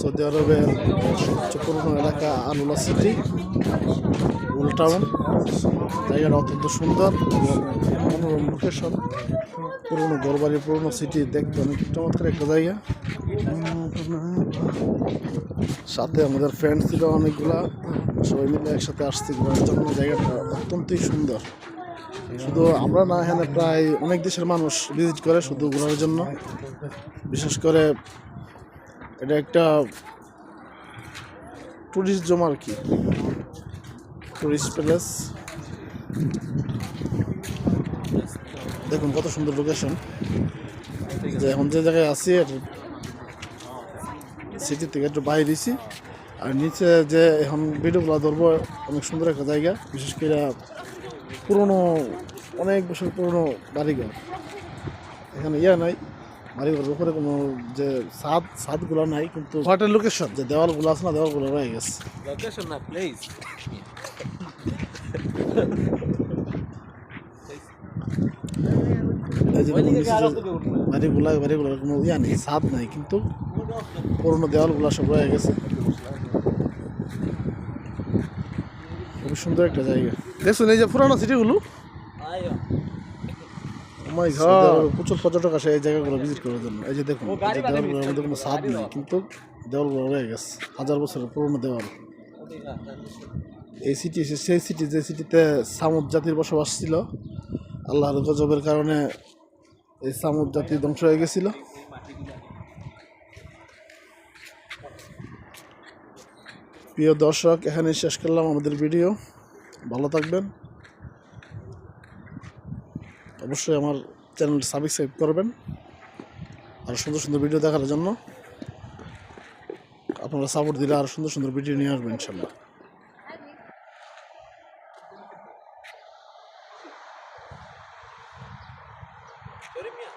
Saudi আরবের সবচেয়ে পুরনো এলাকা আলুলা সিটি ওল্ড টাউন। জায়গাটা অত্যন্ত সুন্দর এবং মনোরম লোকেশন। পুরনো ঘরবাড়ি, পুরনো সিটি দেখতে অনেক চমৎকার একটা জায়গা। সাথে আমাদের ফ্রেন্ড ছিল অনেকগুলা, সবাই মিলে একসাথে আসছি ঘোরার জন্য। জায়গাটা অত্যন্তই সুন্দর। শুধু আমরা না, এখানে প্রায় অনেক দেশের মানুষ ভিজিট করে শুধু ঘোরার জন্য। বিশেষ করে এটা একটা টুরিস্ট জম আর কি, টুরিস্ট প্লেস। দেখুন কত সুন্দর লোকেশন। যে এখন যে জায়গায় আছি সিটি থেকে একটু বাইরে দিছি, আর নিচে যে এখন ভিডিওগুলো ধরবো অনেক সুন্দর একটা জায়গা। বিশেষ করে পুরনো, অনেক বছর পুরনো বাড়িঘর। এখানে নাই বাড়িঘরের উপরে কোনো যে ছাদগুলো নাই, কিন্তু হোয়াটের লোকেশন যে দেওয়ালগুলো আছে না, দেওয়ালগুলো রয়ে গেছে। লোকেশন না প্লেস। এই যে বাড়িগুলোর কোনো নেই, ছাদ নাই, কিন্তু পুরনো দেওয়ালগুলো সব রয়ে গেছে। খুবই সুন্দর একটা জায়গা। দেখছেন এই যে পুরানো সিটিগুলো, প্রচুর পর্যটক আসে এই জায়গাগুলো ভিজিট করার জন্য। এই যে দেখুন, দেওয়ালগুলোর মধ্যে কোনো ছাদ নেই, কিন্তু দেওয়ালগুলো রয়ে গেছে, 1000 বছরের পুরনো দেওয়াল। এই সিটি সেই সিটি যে সিটিতে সামুদ জাতির বসবাস ছিল। আল্লাহর গজবের কারণে এই সামুদ জাতি ধ্বংস হয়ে গেছিল। প্রিয় দর্শক, এখানে শেষ করলাম আমাদের ভিডিও। ভালো থাকবেন, অবশ্যই আমার চ্যানেল সাবস্ক্রাইব করবেন। আর সুন্দর সুন্দর ভিডিও দেখার জন্য আপনারা সাপোর্ট দিলে আর সুন্দর সুন্দর ভিডিও নিয়ে আসবেন ইনশাল্লাহ। Sorry, Mia.